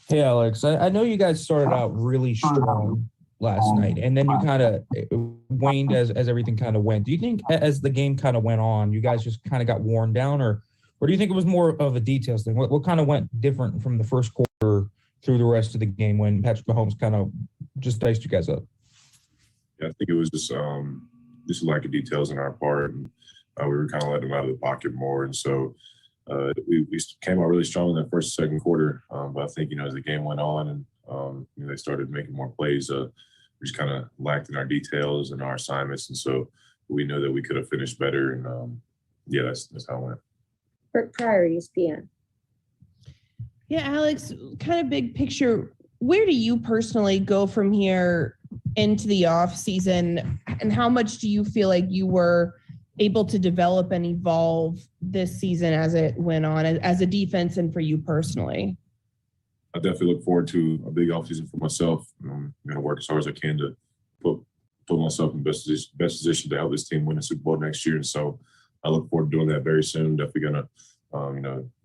Hey, Alex, I know you guys started out really strong last night, and then you kind of waned as everything kind of went. Do you think as the game kind of went on, you guys just kind of got worn down, or do you think it was more of a details thing? What kind of went different from the first quarter through the rest of the game when Patrick Mahomes kind of just diced you guys up? Yeah, I think it was just a lack of details on our part, and we were kind of letting them out of the pocket more, and so we came out really strong in that first second quarter. But I think as the game went on and they started making more plays, we just kind of lacked in our details and our assignments, and so we know that we could have finished better. And yeah, that's how it went. Brooke Pryor, ESPN. Yeah, Alex, kind of big picture, where do you personally go from here into the off season, and how much do you feel like you were able to develop and evolve this season as it went on as a defense and for you personally? I definitely look forward to a big offseason for myself. I'm going to work as hard as I can to put myself in best position to help this team win the Super Bowl next year. And so I look forward to doing that very soon. Definitely going to,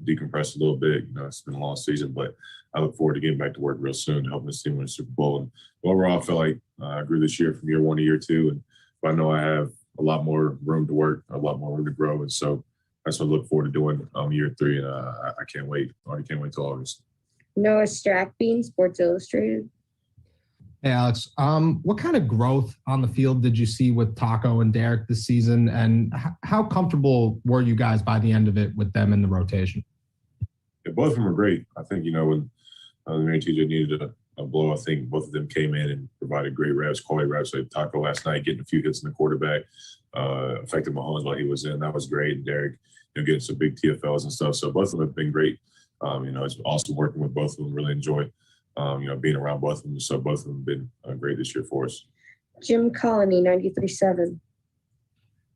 decompress a little bit. It's been a long season, but I look forward to getting back to work real soon to help this team win the Super Bowl. And overall, I feel like I grew this year from year one to year two. And I know I have a lot more room to work, a lot more room to grow. And so that's what I look forward to doing year three. And I can't wait. I already can't wait till August. Noah Strackbean, Sports Illustrated. Hey, Alex, what kind of growth on the field did you see with Taco and Derek this season? And how comfortable were you guys by the end of it with them in the rotation? Yeah, both of them are great. I think, when Mary TJ needed a blow, I think both of them came in and provided great reps, quality reps. Like Taco last night, getting a few hits in the quarterback, affected Mahomes while he was in. That was great. And Derek, getting some big TFLs and stuff. So both of them have been great. It's awesome working with both of them. Really enjoy, being around both of them. So both of them have been great this year for us. Jim Colony, 93.7.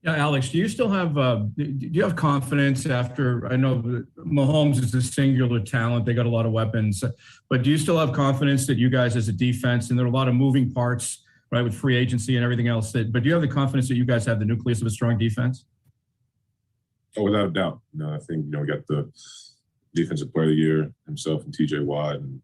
Yeah, Alex, do you still have do you have confidence after, I know Mahomes is a singular talent, they got a lot of weapons, but do you still have confidence that you guys as a defense, and there are a lot of moving parts, right, with free agency and everything else, but do you have the confidence that you guys have the nucleus of a strong defense? Oh, without a doubt. I think, we got the defensive player of the year himself and TJ Watt and,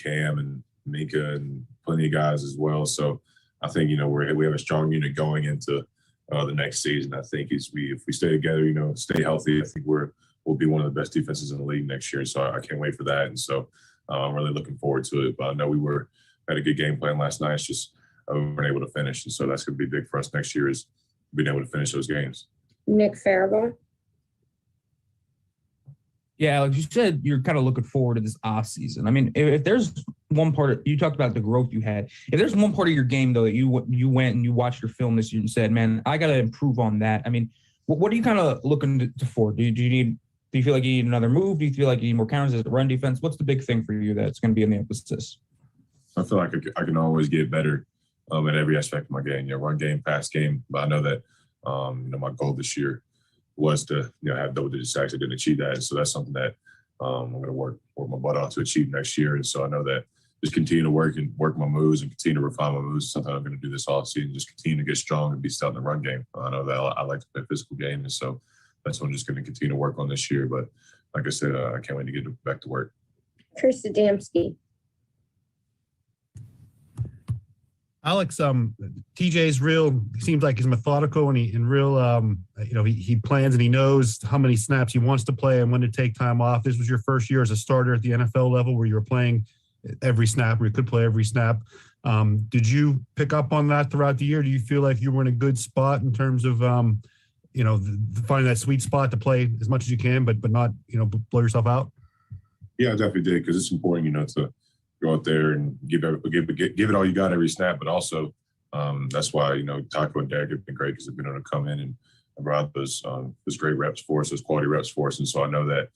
Cam and Minkah and plenty of guys as well. So I think, we have a strong unit going into the next season. I think if we stay together, stay healthy, I think we'll be one of the best defenses in the league next year. So I can't wait for that. And so I'm really looking forward to it. But I know we had a good game plan last night. It's just we weren't able to finish. And so that's going to be big for us next year, is being able to finish those games. Nick Farabaugh. Yeah, Alex, you said you're kind of looking forward to this off season. I mean, if there's one part you talked about the growth you had. If there's one part of your game though that you went and you watched your film this year and said, "Man, I got to improve on that." I mean, what are you kind of looking for? Do you feel like you need another move? Do you feel like you need more counters as a run defense? What's the big thing for you that's going to be in the emphasis? I feel like I can always get better at every aspect of my game. Run game, pass game. But I know that my goal this year was to have double-digit sacks. I didn't achieve that, and so that's something that I'm going to work my butt off to achieve next year. And so I know that just continue to work my moves and continue to refine my moves. Something I'm going to do this offseason. Just continue to get strong and be stout in the run game. I know that I like to play a physical game, and so that's what I'm just going to continue to work on this year. But like I said, I can't wait to get back to work. Chris Adamski. Alex, TJ's seems like he's methodical and he plans and he knows how many snaps he wants to play and when to take time off. This was your first year as a starter at the NFL level where you were playing every snap, where you could play every snap. Did you pick up on that throughout the year? Do you feel like you were in a good spot in terms of, finding that sweet spot to play as much as you can, but not, blow yourself out? Yeah, I definitely did, because it's important, to go out there and give it all you got every snap. But also, that's why Taco and Derek have been great, because they've been able to come in and brought those great reps for us, those quality reps for us. And so I know that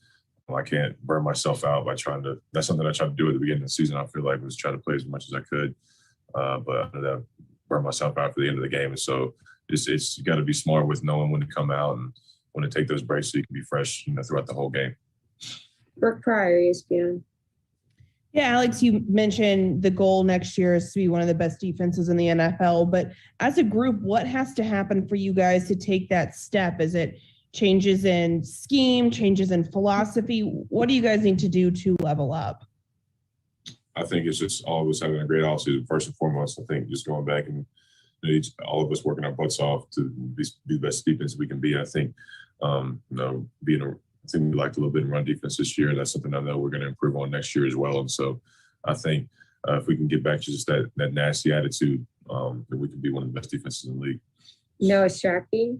I can't burn myself out by trying to. That's something I tried to do at the beginning of the season. I feel like was try to play as much as I could, but I know that I burn myself out for the end of the game. And so it's you got to be smart with knowing when to come out and when to take those breaks so you can be fresh, throughout the whole game. Brooke Pryor, ESPN. Yeah, Alex, you mentioned the goal next year is to be one of the best defenses in the NFL. But as a group, what has to happen for you guys to take that step? Is it changes in scheme, changes in philosophy? What do you guys need to do to level up? I think it's just all of us having a great offseason. First and foremost, I think just going back and all of us working our butts off to be the best defense we can be. I think, being I think we liked a little bit of run defense this year. That's something I know we're going to improve on next year as well. And so I think if we can get back to just that nasty attitude, then we can be one of the best defenses in the league. Noah Sharkey.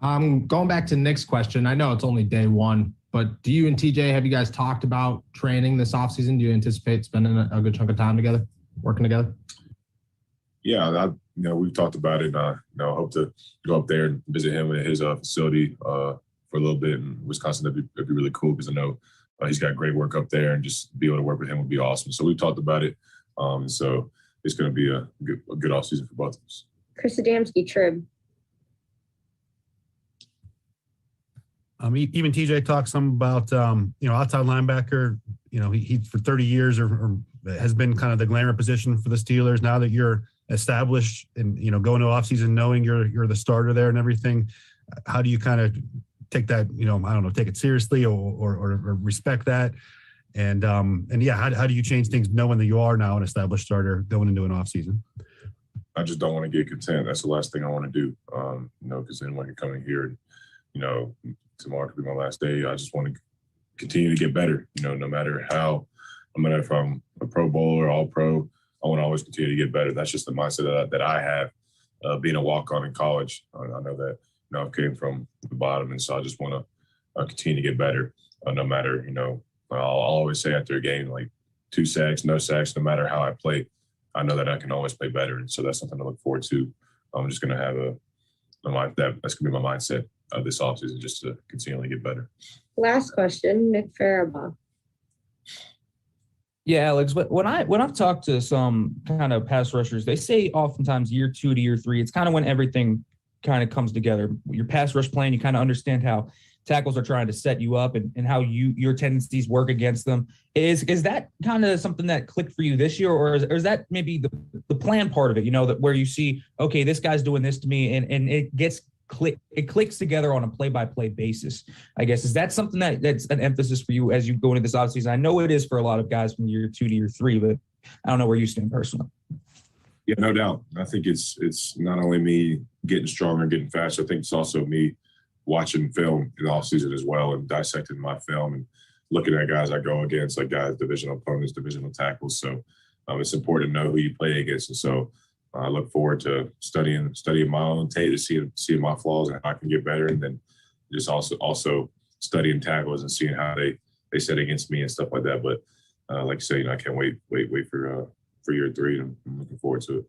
Going back to Nick's question, I know it's only day one, but do you and TJ, have you guys talked about training this offseason? Do you anticipate spending a good chunk of time together, working together? Yeah, we've talked about it. Hope to go up there and visit him at his facility for a little bit in Wisconsin. That'd be really cool because I know he's got great work up there, and just be able to work with him would be awesome. So we've talked about it. So it's going to be a good offseason for both of us. Chris Adamski, Trib. Even TJ talked some about, outside linebacker. He for 30 years or has been kind of the glamour position for the Steelers. Now that you're established and, going to offseason knowing you're the starter there and everything, how do you kind of take that, take it seriously or respect that? And how do you change things knowing that you are now an established starter going into an offseason? I just don't want to get content. That's the last thing I want to do, because then when you're coming here and, tomorrow could be my last day. I just want to continue to get better, no matter if I'm a Pro Bowler or All Pro, I want to always continue to get better. That's just the mindset that I have being a walk-on in college. I know that, I came from the bottom, and so I just want to continue to get better no matter, I'll always say after a game, like 2 sacks, no sacks, no matter how I play, I know that I can always play better. And so that's something to look forward to. I'm just going to have that's going to be my mindset this offseason, just to continually get better. Last question, Nick Farabaugh. Yeah, Alex, when I've talked to some kind of pass rushers, they say oftentimes year 2 to year 3, it's kind of when everything kind of comes together. Your pass rush plan, you kind of understand how tackles are trying to set you up and how your tendencies work against them. Is that kind of something that clicked for you this year, or is that maybe the plan part of it, that where you see, okay, this guy's doing this to me and it clicks together on a play-by-play basis, I guess. Is that something that's an emphasis for you as you go into this offseason? I know it is for a lot of guys from year 2 to year 3, but I don't know where you stand personally. Yeah, no doubt. I think it's not only me getting stronger, getting faster. I think it's also me watching film in the offseason as well and dissecting my film and looking at guys I go against, like guys, divisional opponents, divisional tackles. So it's important to know who you play against. And so I look forward to studying my own tape to see my flaws and how I can get better, and then just also studying tackles and seeing how they set against me and stuff like that. But like I say, I can't wait for year 3, and I'm looking forward to it.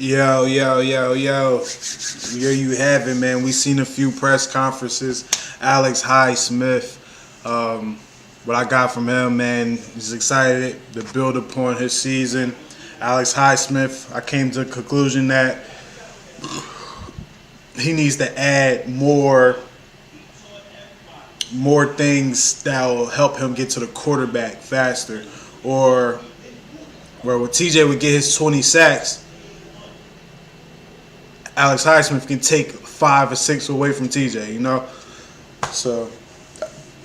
Yo, yo, yo, yo. Here you have it, man. We seen a few press conferences. Alex Highsmith. What I got from him, man, he's excited to build upon his season. Alex Highsmith, I came to the conclusion that he needs to add more things that will help him get to the quarterback faster. Or where TJ would get his 20 sacks, Alex Highsmith can take 5 or 6 away from TJ, you know? So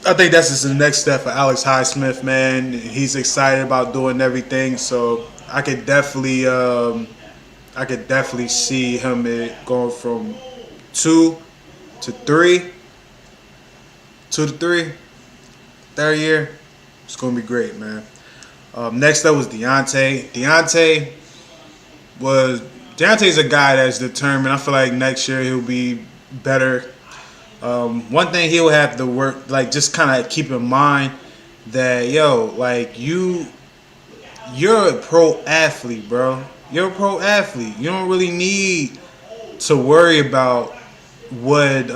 I think that's just the next step for Alex Highsmith, man. He's excited about doing everything, so I could definitely see him going from 2 to 3. 2 to 3. Third year, it's gonna be great, man. Next up was Deontay. Deontay's a guy that's determined. I feel like next year he'll be better. One thing he'll have to work, like, just kind of keep in mind that, you're a pro athlete, bro. You're a pro athlete. You don't really need to worry about what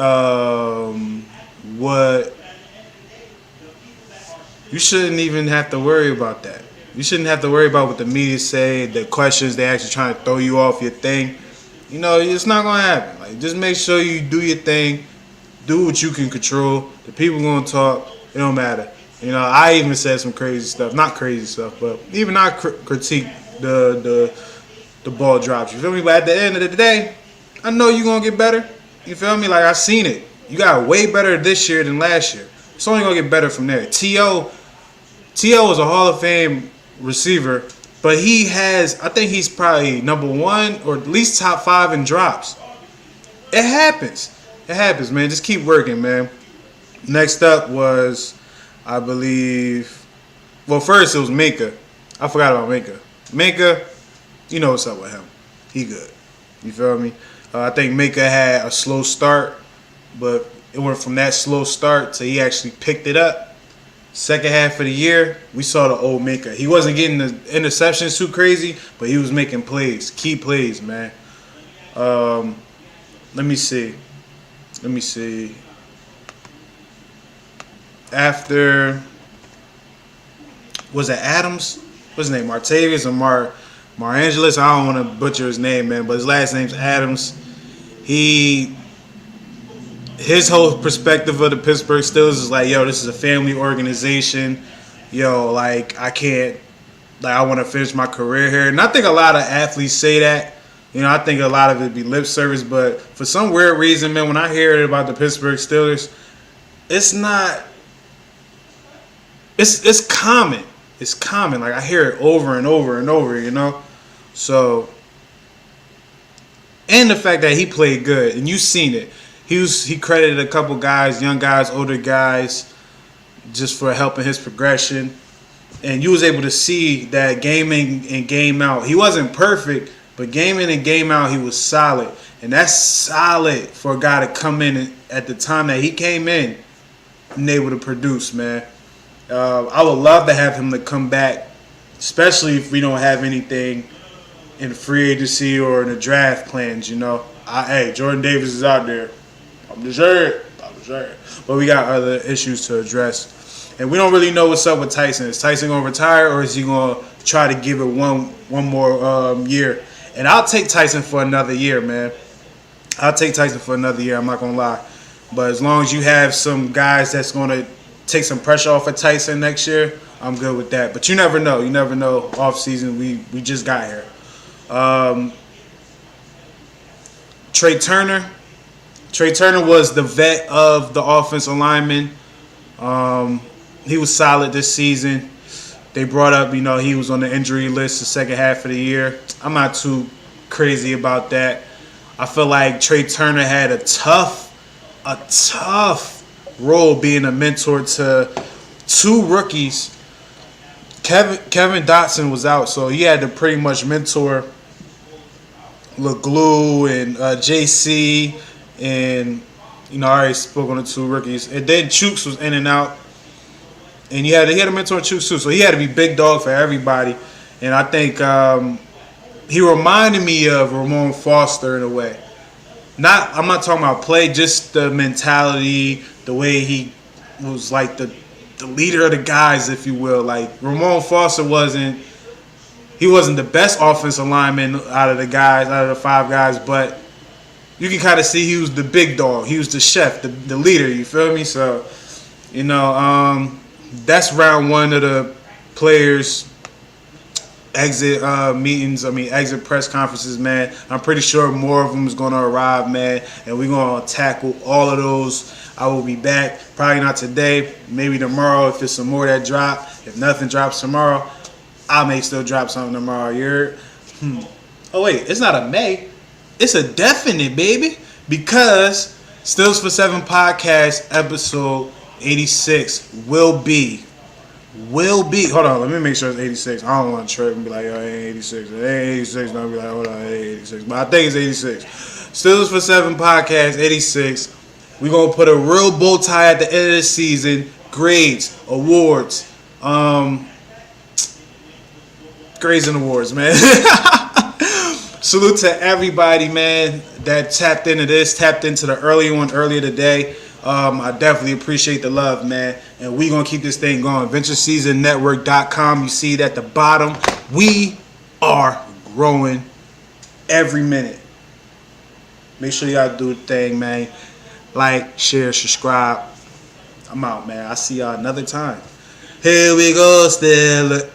you shouldn't even have to worry about that. You shouldn't have to worry about what the media say, the questions they actually trying to throw you off your thing. You know, it's not gonna happen. Like, just make sure you do your thing, do what you can control. The people gonna talk. It don't matter. You know, I even said some crazy stuff, not crazy stuff, but even I critique the ball drops. You feel me? But at the end of the day, I know you're gonna get better. You feel me? Like, I seen it. You got way better this year than last year. It's only gonna get better from there. T.O. is a Hall of Fame receiver, but I think he's probably number 1 or at least top 5 in drops. It happens, man. Just keep working, man. Next up was, I believe, well, first it was Minkah. I forgot about Minkah. Minkah, you know what's up with him. He good. You feel me? I think Minkah had a slow start, but it went from that slow start to he actually picked it up. Second half of the year, we saw the old Minkah. He wasn't getting the interceptions too crazy, but he was making plays, key plays, man. Let me see. After, was it Adams? What's his name? Martavius or Marangelis? I don't want to butcher his name, man, but his last name's Adams. His whole perspective of the Pittsburgh Steelers is like, yo, this is a family organization. Yo, like, I want to finish my career here. And I think a lot of athletes say that. You know, I think a lot of it be lip service. But for some weird reason, man, when I hear about the Pittsburgh Steelers, it's not – it's common. It's common. Like, I hear it over and over and over, you know. So – and the fact that he played good, and you've seen it. He credited a couple guys, young guys, older guys, just for helping his progression. And you was able to see that game in and game out. He wasn't perfect, but game in and game out, he was solid. And that's solid for a guy to come in at the time that he came in and able to produce, man. I would love to have him to come back, especially if we don't have anything in free agency or in the draft plans, you know. Hey, Jordan Davis is out there. I'm just sure. But we got other issues to address. And we don't really know what's up with Tyson. Is Tyson going to retire, or is he going to try to give it one more year? And I'll take Tyson for another year, man. I'm not going to lie. But as long as you have some guys that's going to take some pressure off of Tyson next year, I'm good with that. But you never know. Off season, we just got here. Trey Turner was the vet of the offensive lineman. He was solid this season. They brought up, he was on the injury list the second half of the year. I'm not too crazy about that. I feel like Trey Turner had a tough role being a mentor to 2 rookies. Kevin Dotson was out, so he had to pretty much mentor LeGlue and JC, and I already spoke on the 2 rookies. And then Chooks was in and out, and he had to mentor Chooks too, so he had to be big dog for everybody. And I think he reminded me of Ramon Foster in a way. I'm not talking about play, just the mentality, the way he was like the leader of the guys, if you will. Like Ramon Foster wasn't the best offensive lineman out of the 5 guys, but you can kind of see he was the big dog. He was the chef, the leader, you feel me? So, that's round 1 of the players' exit exit press conferences, man. I'm pretty sure more of them is going to arrive, man, and we're going to tackle all of those. I will be back, probably not today, maybe tomorrow if there's some more that drop. If nothing drops tomorrow, I may still drop something tomorrow. Oh, wait, it's not a may. It's a definite, baby, because Stills for 7 podcast episode 86 will be. Hold on, let me make sure it's 86. I don't want to trip and be like, yo, it ain't 86. It ain't 86. And I'll be like, hold on, it ain't 86. But I think it's 86. Stills for 7 podcast 86. We're going to put a real bow tie at the end of the season. Grades, awards, grades and awards, man. Salute to everybody, man, that tapped into the earlier one earlier today. I definitely appreciate the love, man. And we're going to keep this thing going. VentureSeasonNetwork.com. You see it at the bottom. We are growing every minute. Make sure y'all do the thing, man. Like, share, subscribe. I'm out, man. I'll see y'all another time. Here we go, still.